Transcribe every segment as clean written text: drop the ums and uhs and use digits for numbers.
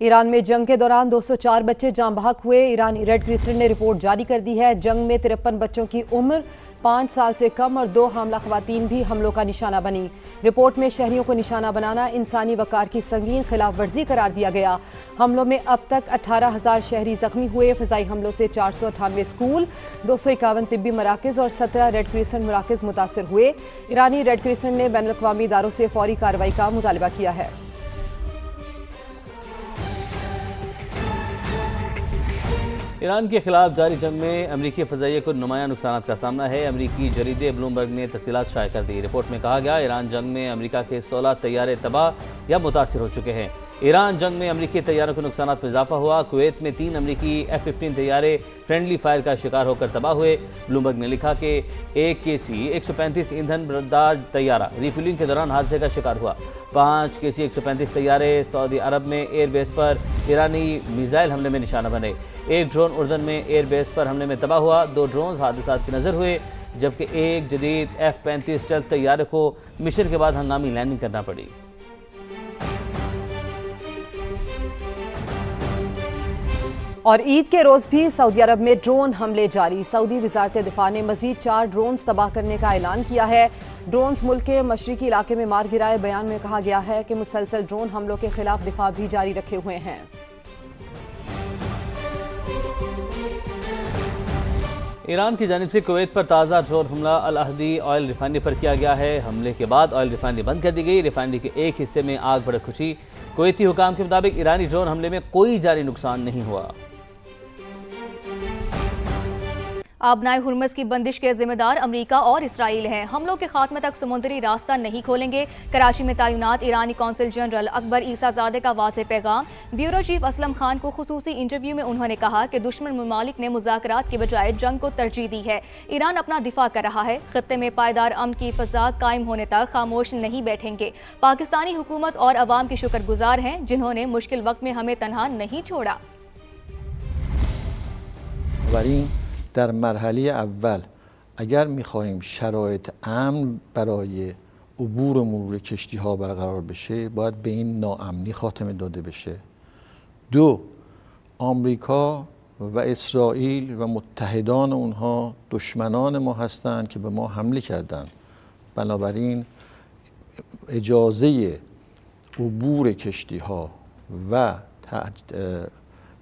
Iran में जंग के दौरान 204 बच्चे जाँ बहक हुए। ईरानी रेड क्रिसेंट ने रिपोर्ट जारी कर दी है। जंग में 53 बच्चों की उम्र 5 साल से कम और 2 हामला खवातीन भी हमलों का निशाना बनी। रिपोर्ट में शहरियों को निशाना बनाना इंसानी वकार की संगीन खिलाफ वर्जी करार दिया गया। हमलों में अब तक 18,000 शहरी जख्मी हुए। फ़िज़ाई हमलों से 498 स्कूल, 251 तिब्बी मराकज़ और 17 रेड क्रिसेंट मराकज़ मुतासर हुए। ईरानी रेड क्रिसेंट ने बैनुल अक़वामी इदारों से फौरी कार्रवाई का मुतालबा किया है। ईरान के खिलाफ जारी जंग में अमरीकी फ़ज़ाइये को नुमायां नुकसान का सामना है। अमरीकी जरीदे ब्लूमबर्ग ने तफसीलात शाये कर दी। रिपोर्ट में कहा गया, ईरान जंग में अमरीका के 16 तैयारे तबाह या मुतासिर हो चुके हैं। ईरान जंग में अमरीकी तैयारों के नुकसान में इजाफा हुआ। कुवैत में 3 अमरीकी F-15 तैयारे फ्रेंडली फायर का शिकार होकर तबाह हुए। ब्लूमबर्ग ने लिखा कि AKC 135 ईंधन बर्दार तैयारा रिफ्यूलिंग के दौरान हादसे का शिकार हुआ। 5 KC 135 तैयारे सऊदी अरब में एयरबेस पर ईरानी मिसाइल हमले में निशाना बने। एक ड्रोन उर्दन में एयरबेस पर हमले में तबाह हुआ। 2 ड्रोन हादसा की नज़र हुए, जबकि एक जदीद F-35 स्टेल्थ तैयारे को मिशन के बाद हंगामी लैंडिंग करना पड़ी। और ईद के रोज़ भी सऊदी अरब में ड्रोन हमले जारी। सऊदी वज़ारत दिफा ने मज़ीद 4 ड्रोन्स तबाह करने का ऐलान किया है। ड्रोन्स मुल्क के मशरिकी इलाके में मार गिराए। बयान में कहा गया है कि मुसलसल ड्रोन हमलों के खिलाफ दिफा भी जारी रखे हुए हैं। ईरान की जानिब से कुवैत पर ताज़ा ड्रोन हमला अल अहदी ऑयल रिफाइनरी पर किया गया है। हमले के बाद ऑयल रिफाइनरी बंद कर दी गई। रिफाइनरी के एक हिस्से में आग भड़क उठी। कुवैती हुकाम के मुताबिक ईरानी ड्रोन हमले में कोई जानी नुकसान नहीं हुआ। आबनाए हुर्मुज़ की बंदिश के जिम्मेदार अमरीका और इसराइल हैं। हमलों के खात्मे तक समुद्री रास्ता नहीं खोलेंगे। कराची में तैनात ईरानी कौंसल जनरल अकबर ईसाज़ादे का वाज़ेह पैगाम। ब्यूरो चीफ असलम खान को खुसूसी इंटरव्यू में उन्होंने कहा कि दुश्मन ममालिक ने मुज़ाकरात के बजाय जंग को तरजीह दी है। ईरान अपना दिफा कर रहा है। खत्ते में पायदार अमन की फ़ज़ा कायम होने तक खामोश नहीं बैठेंगे। पाकिस्तानी हुकूमत और अवाम की शुक्रगुजार हैं, जिन्होंने मुश्किल वक्त में हमें तनहा नहीं छोड़ा। در مرحله اول اگر می‌خواهیم شرایط امن برای عبور و مرور کشتی‌ها برقرار بشه باید به این ناامنی خاتمه داده بشه. 2 آمریکا و اسرائیل و متحدان اونها دشمنان ما هستند که به ما حمله کردند. بنابراین اجازه عبور کشتی‌ها و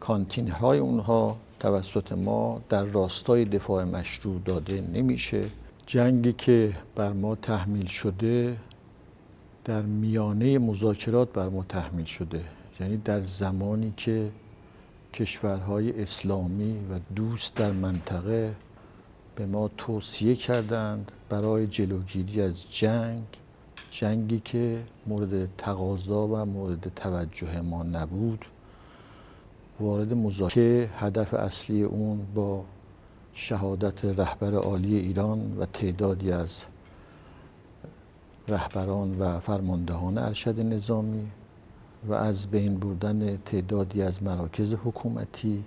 کانتینرهای اونها توسط ما در راستای دفاع مشروع داده نمیشه. جنگی که بر ما تحمیل شده در میانه مذاکرات بر ما تحمیل شده، یعنی در زمانی که کشورهای اسلامی و دوست در منطقه به ما توصیه کردند برای جلوگیری از جنگی که مورد تقاضا و مورد توجه ما نبود، وارد مذاکره هدف اصلی اون با شهادت رهبر عالی ایران و تعدادی از رهبران و فرماندهان ارشد نظامی و از بین بردن تعدادی از مراکز حکومتی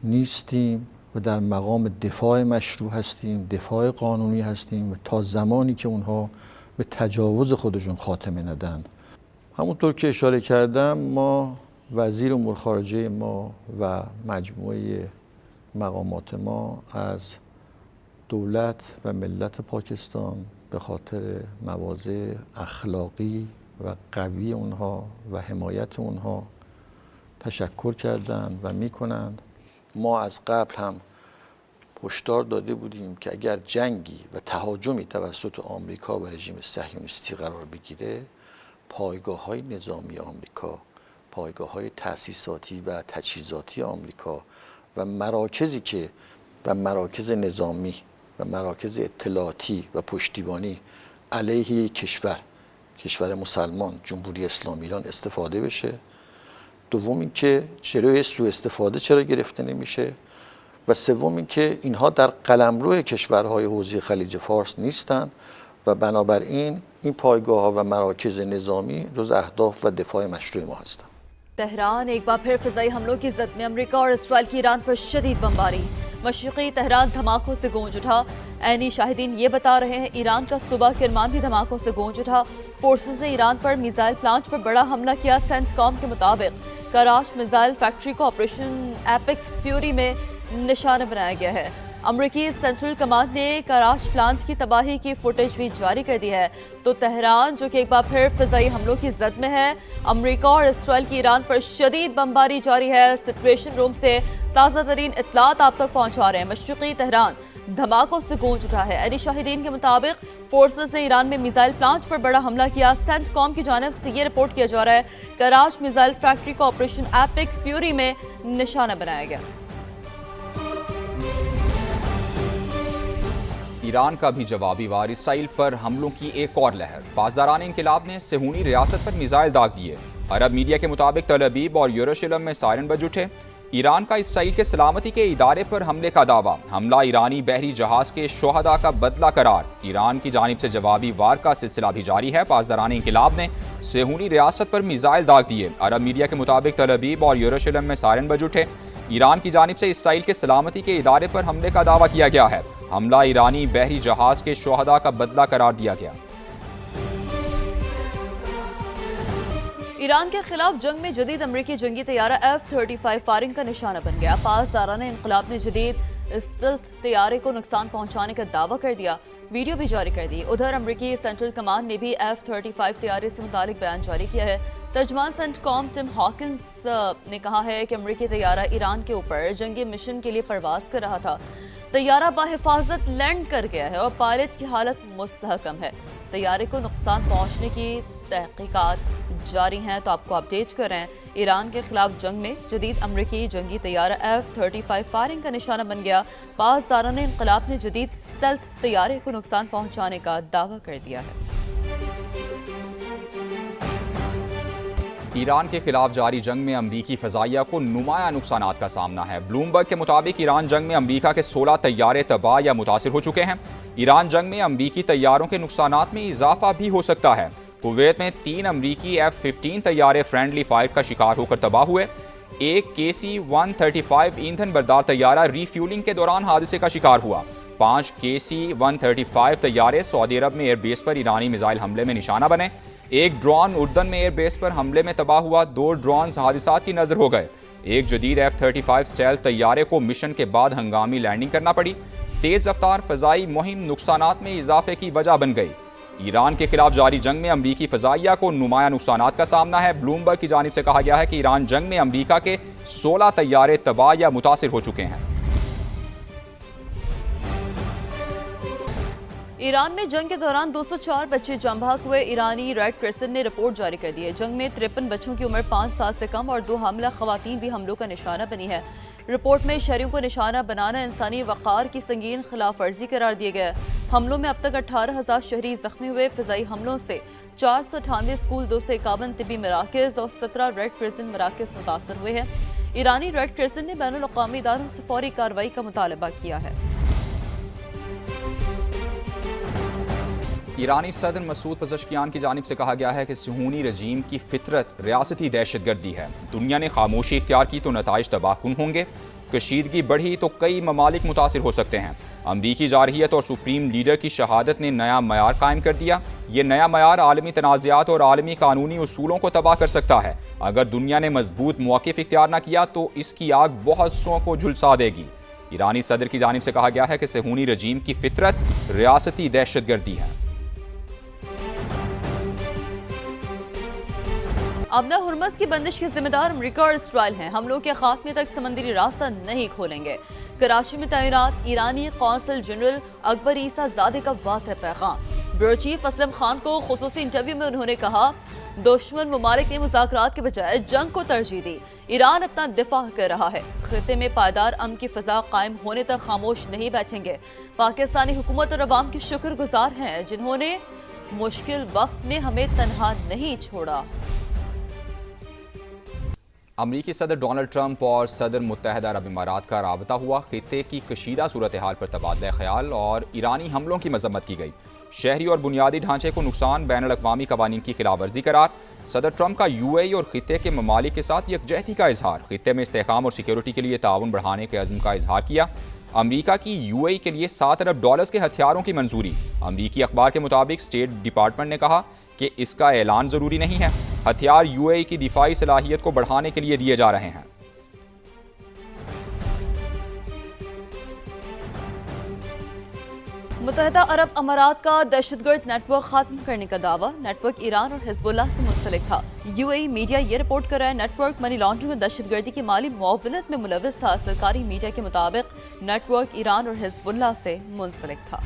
نیستیم و در مقام دفاع مشروع هستیم، دفاع قانونی هستیم و تا زمانی که اونها به تجاوز خودشون خاتمه ندن. همونطور که اشاره کردم، ما وزیر امور خارجه ما و مجموعه مقامات ما از دولت و ملت پاکستان به خاطر مواضع اخلاقی و قوی اونها و حمایت اونها تشکر کردند و میکنند. ما از قبل هم هشدار داده بودیم که اگر جنگی و تهاجمی توسط آمریکا و رژیم صهیونیستی قرار بگیره، پایگاه‌های نظامی آمریکا، پایگاه‌های تأسیساتی و تجهیزاتی آمریکا و مراکز نظامی و مراکز اطلاعاتی و پشتیبانی علیه کشور مسلمان جمهوری اسلامی ایران استفاده بشه. دوم اینکه جلوی سوء استفاده چرا گرفته نمیشه و سوم اینکه اینها در قلمرو کشورهای حوزه خلیج فارس نیستند و بنابراین این پایگاه‌ها و مراکز نظامی جز اهداف و دفاع مشروع ما هستند. तेहरान एक बार फिर फिजाई हमलों की जद में अमेरिका और इसराइल की ईरान पर शदीद बमबारी। मशरिकी तेहरान धमाकों से गूंज उठा। ऐनी शाहिदीन ये बता रहे हैं ईरान का सुबह किरमान भी धमाकों से गूंज उठा। फोर्सेस ने ईरान पर मिसाइल प्लांट पर बड़ा हमला किया। सेंटकॉम के मुताबिक कराच मिसाइल फैक्ट्री को ऑपरेशन एपिक फ्यूरी में निशाना बनाया गया है। अमरीकी सेंट्रल कमांड ने कराच प्लांट की तबाही की फुटेज भी जारी कर दी है। तो तेहरान जो कि एक बार फिर फिजाई हमलों की जद में है। अमरीका और इसराइल की ईरान पर शदीद बमबारी जारी है। सिचुएशन रूम से ताज़ा तरीन इत्तलात आप तक पहुंचा रहे हैं। मशरिकी तेहरान धमाकों से गूंज उठा है। एनी शाहिदीन के मुताबिक फोर्सेस ने ईरान में मिसाइल प्लांट पर बड़ा हमला किया। सेंटकॉम की जानिब से ये रिपोर्ट किया जा रहा है कराच मिसाइल फैक्ट्री को ऑपरेशन एपिक फ्यूरी में निशाना बनाया गया। ईरान का भी जवाबी वार इसराइल पर हमलों की एक और लहर। पासदारान इंकिलाब ने सेहूनी रियासत पर मिसाइल दाग दिए। अरब मीडिया के मुताबिक तल अबीब और यरूशलेम में सायरन बज उठे। ईरान का इसराइल के सलामती के इदारे पर हमले का दावा। हमला ईरानी बहरी जहाज के शोहदा का बदला करार। ईरान की जानिब से जवाबी वार का सिलसिला भी जारी है। पासदारान इंकिलाब ने सेहूनी रियासत पर मिसाइल दाग दिए। अरब मीडिया के मुताबिक तल अबीब और यरूशलेम में सायरन बज उठे। ईरान की जानिब से इसराइल के सलामती के इदारे पर हमले का दावा किया गया है। हमला ईरानी बहरी जहाज के शोहदा का बदला करार दिया गया। ईरान के खिलाफ जंग में जदीद अमरीकी जंगी तैयारा F-35 फायरिंग का निशाना बन गया। पासदारान इंक़िलाब ने जदीद स्टेल्थ तैयारे को नुकसान पहुंचाने का दावा कर दिया, वीडियो भी जारी कर दी। उधर अमरीकी सेंट्रल कमांड ने भी F-35 तैयारे से मुतालिक बयान जारी किया है। तर्जमान सेंटकॉम टिम हॉकिंस ने कहा है कि अमरीकी तैयारा ईरान के ऊपर जंगी मिशन के लिए परवाज कर रहा था। तैयारा बाहिफाजत लैंड कर गया है और पायलट की हालत मुस्तहकम है। तैयारे को नुकसान पहुंचने की तहकीकात जारी हैं, तो आपको अपडेट कर रहे हैं। ईरान के खिलाफ जंग में जदीद अमरीकी जंगी तैयारा F-35 फायरिंग का निशाना बन गया। पासदारान इंक़िलाब ने जदीद स्टेल्थ तैयारे को नुकसान पहुंचाने का दावा कर दिया है। ईरान के खिलाफ जारी जंग में अमरीकी फ़ज़ाइया को नुमाया नुकसानात का सामना है। ब्लूमबर्ग के मुताबिक ईरान जंग में अमरीका के 16 तैयारे तबाह या मुतासिर हो चुके हैं। ईरान जंग में अमरीकी तैयारों के नुकसानात में इजाफा भी हो सकता है। कुवैत में 3 अमरीकी F-15 तैयारे फ्रेंडली फायर का शिकार होकर तबाह हुए। एक KC-135 ईंधन बरदार तैयारा रीफ्यूलिंग के दौरान हादसे का शिकार हुआ। 5 KC-135 तैयारे सऊदी अरब में एयरबेस पर ईरानी मिसाइल हमले में निशाना बने। एक ड्रोन उर्दन में एयरबेस पर हमले में तबाह हुआ। 2 ड्रोन हादसात की नजर हो गए। एक जदीद F-35 स्टेल्थ तैयारे को मिशन के बाद हंगामी लैंडिंग करना पड़ी। तेज रफ्तार फ़ज़ाई मुहिम नुकसानात में इजाफे की वजह बन गई। ईरान के खिलाफ जारी जंग में अमरीकी फ़ज़ाइया को नुमाया नुकसानात का सामना है। ब्लूमबर्ग की जानिब से कहा गया है कि ईरान जंग में अमरीका के 16 तैयारे तबाह या मुतासिर हो चुके हैं। ईरान में जंग के दौरान 204 बच्चे जान बहक हुए। ईरानी रेड क्रिसेंट ने रिपोर्ट जारी कर दी है। जंग में 53 बच्चों की उम्र 5 साल से कम और 2 हामिला खवातीन भी हमलों का निशाना बनी है। रिपोर्ट में शहरियों को निशाना बनाना इंसानी वक़ार की संगीन खिलाफ वर्जी करार दिया गया है। हमलों में अब तक 18,000 शहरी जख्मी हुए। फ़िज़ाई हमलों से 498 स्कूल, 251 तिबी मराकज़ और 17 रेड क्रिसेंट मराकज़ मुतासर हुए हैं। ईरानी रेड क्रिसेंट ने बैनुल अक़वामी इदारों से फौरी कार्रवाई का मुतालबा किया है। ईरानी सदर मसूद पज़ेश्कियान की जानिब से कहा गया है कि सुहूनी रजीम की फितरत रियासती दहशतगर्दी है। दुनिया ने खामोशी इख्तियार की तो नताइज तबाहकुन होंगे। कशीदगी बढ़ी तो कई ममालिक मुतासिर हो सकते हैं। अमरीकी जारहियत और सुप्रीम लीडर की शहादत ने नया मयार कायम कर दिया। ये नया मयार आलमी तनाज़ात और आलमी कानूनी उसूलों को तबाह कर सकता है। अगर दुनिया ने मजबूत मौक़िफ़ इख्तियार न किया तो इसकी आग बहुत सौ को झुलसा देगी। ईरानी सदर की जानिब से कहा गया है कि सुहूनी रजीम की फितरत रियासती दहशतगर्दी है। अबना हुर्मस की बंदिश के जिम्मेदार अमरीका और इसराइल हैं। हमलों के खात्मे तक समंदरी रास्ता नहीं खोलेंगे। कराची में तैनात ईरानी कौंसल जनरल अकबर ईसा ज़ादे का वाज़ेह पैगाम। ब्यूरो चीफ असलम खान को खुसूसी इंटरव्यू में उन्होंने कहा, दुश्मन ममालिक ने मुज़ाकरात के बजाय जंग को तरजीह दी। ईरान अपना दिफा कर रहा है। खित्ते में पायदार अमन की फ़िज़ा कायम होने तक खामोश नहीं बैठेंगे। पाकिस्तानी हुकूमत और अवाम के शुक्रगुजार हैं जिन्होंने मुश्किल वक्त में हमें तनहा नहीं छोड़ा। अमरीकी सदर डोनाल्ड ट्रंप और सदर मुत्तहदा अरब इमारात का राबता हुआ। खित्ते की कशीदा सूरत हाल पर तबादला ख्याल और ईरानी हमलों की मजम्मत की गई। शहरी और बुनियादी ढांचे को नुकसान, बैनुल अक़वामी कवानीन की खिलाफ वर्जी करार। सदर ट्रंप का UAE और खित्ते के ममालिक के साथ यकजहती का इजहार। खित्ते में इस्तेहकाम और सिक्योरिटी के लिए ताउन बढ़ाने के अज़्म का इजहार किया। अमरीका की UAE के लिए $7 अरब के हथियारों की मंजूरी। अमरीकी अखबार के मुताबिक स्टेट डिपार्टमेंट ने कहा कि इसका ऐलान ज़रूरी नहीं है। हथियार UAE की दिफाई सलाहियत को बढ़ाने के लिए दिए जा रहे हैं। मुत्तहिदा अरब अमारात का दहशतगर्द नेटवर्क खत्म करने का दावा। नेटवर्क ईरान और हिजबुल्लाह से मुंसलिक था। UAE मीडिया ये रिपोर्ट कर रहा है नेटवर्क मनी लॉन्ड्रिंग और दहशतगर्दी की माली मुआवनत में मुलव्वस था। सरकारी मीडिया के मुताबिक नेटवर्क ईरान और हिजबुल्लाह से मुंसलिक था।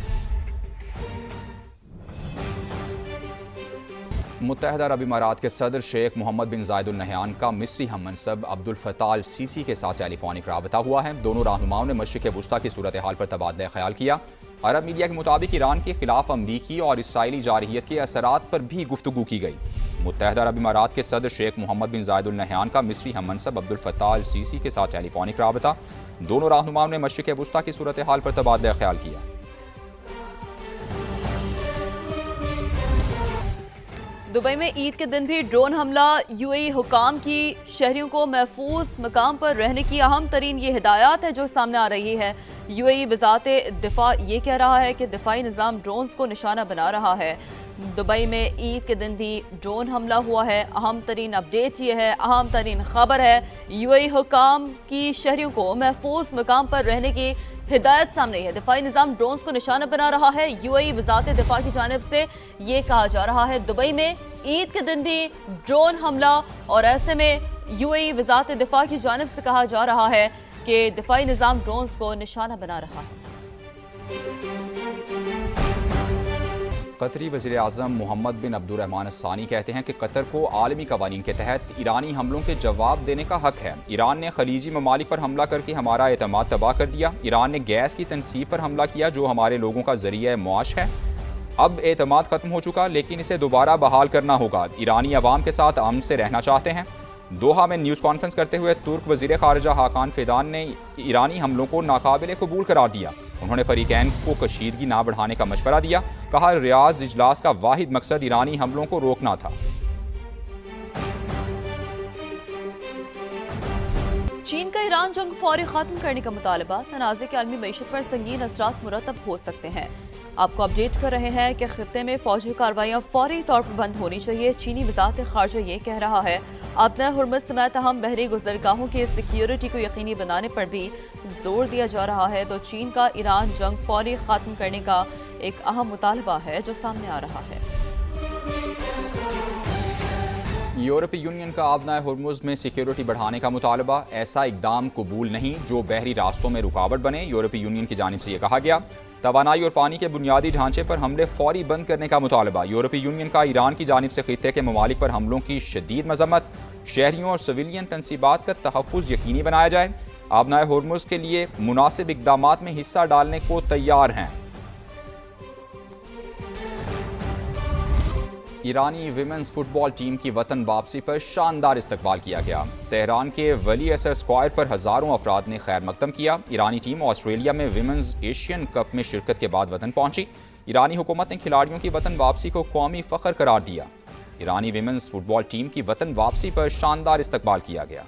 मुत्तहिदा अरब अमारात के सदर शेख मोहम्मद बिन जायद अल नहयान का मिस्री हम मनसब अब्दुल फताह अल सीसी के साथ टेलीफोनिक राबता हुआ है। दोनों रहनुमाओं ने मशरिक़ वुस्ता की सूरत हाल पर तबादला ख्याल किया। अरब मीडिया के मुताबिक ईरान के खिलाफ अमरीकी और इसराइली जारहियत के असरात पर भी गुफ्तगू की गई। मुत्तहिदा अरब अमारात के सदर शेख मोहम्मद बिन जायद अल नहयान का मिस्री हम मनसब अब्दुल फताह अल सीसी के साथ टेलीफोनिक राबता। दोनों रहनुमाओं ने मशरिक़ वुस्ता की सूरत हाल पर तबादला ख्याल किया। दुबई में ईद के दिन भी ड्रोन हमला। UAE हुकाम की शहरियों को महफूज मकाम पर रहने की अहम तरीन ये हिदायत है जो सामने आ रही है। UAE वज़ारत दिफा ये कह रहा है कि दिफाई निज़ाम ड्रोन्स को निशाना बना रहा है। दुबई में ईद के दिन भी ड्रोन हमला हुआ है। अहम तरीन अपडेट ये है, अहम तरीन खबर है, UAE हुकाम की शहरियों को महफूज मकाम पर रहने की हिदायत सामने है। दिफाई निज़ाम ड्रोन्स को निशाना बना रहा है। UAE वज़ारत दिफा की जानिब से ये कहा जा रहा है दुबई में ईद के दिन भी ड्रोन हमला, और ऐसे में UAE वज़ारत दिफा की जानिब से कहा जा रहा है कि दिफाई निज़ाम ड्रोन्स को निशाना बना रहा है। कतरी वज़ीर आज़म मोहम्मद बिन अब्दुर्रहमान अस्सानी कहते हैं कि कतर को आलमी कवानीन के तहत ईरानी हमलों के जवाब देने का हक है। ईरान ने खलीजी ममालिक पर हमला करके हमारा एतमाद तबाह कर दिया। ईरान ने गैस की तनसीब पर हमला किया जो हमारे लोगों का ज़रिया मुआश है। अब एतमाद ख़त्म हो चुका, लेकिन इसे दोबारा बहाल करना होगा। ईरानी अवाम के साथ अमन से रहना चाहते हैं। दोहा में न्यूज़ कॉन्फ्रेंस करते हुए तुर्क वज़ीर ख़ारिजा हाकान फिदान ने ईरानी हमलों को नाकाबिल कबूल करार दिया। उन्होंने फ़रीक़ैन को कशीदगी ना बढ़ाने का मशवरा दिया। कहा रियाज़ इजलास का वाहिद मकसद ईरानी हमलों को रोकना था। चीन का ईरान जंग फौरी खत्म करने का मुतालबा। तनाज़े के आलमी मईशत पर संगीन असरात मुरतब हो सकते हैं। आपको अपडेट कर रहे हैं कि खित्ते में फौजी कार्रवाइयाँ फौरी तौर पर बंद होनी चाहिए। चीनी वज़ारत ख़ारिजा ये कह रहा है। अपना हुर्मुज़ समेत अहम बहरी गुज़रगाहों की सिक्योरिटी को यकीनी बनाने पर भी जोर दिया जा रहा है। तो चीन का ईरान जंग फौरी ख़त्म करने का एक अहम मुतालबा है जो सामने आ रहा है। यूरोपीय यूनियन का आबनाए हुर्मुज़ में सिक्योरिटी बढ़ाने का मुतालबा। ऐसा इकदाम कबूल नहीं जो बहरी रास्तों में रुकावट बने। यूरोपीय यूनियन की जानिब से यह कहा गया। तवानाई और पानी के बुनियादी ढांचे पर हमले फौरी बंद करने का मुतालबा। यूरोपीय यूनियन का ईरान की जानिब से खित्ते के ममालिक पर हमलों की शदीद मजम्मत। शहरियों और सिविलियन तनसीबात का तहफ़्फ़ुज़ यकीनी बनाया जाए। आबनाए हुर्मुज़ के लिए मुनासिब इक़दामात में हिस्सा डालने को तैयार हैं। ईरानी विमेंस फुटबॉल टीम की वतन वापसी पर शानदार इस्तकबाल किया गया। तेहरान के वली असर स्क्वायर पर हज़ारों अफराद ने खैर मकदम किया। ईरानी टीम ऑस्ट्रेलिया में विमेंस एशियन कप में शिरकत के बाद वतन पहुंची। ईरानी हुकूमत ने खिलाड़ियों की वतन वापसी को कौमी फ़ख्र करार दिया। ईरानी विमेंस फुटबॉल टीम की वतन वापसी पर शानदार इस्तकबाल किया गया।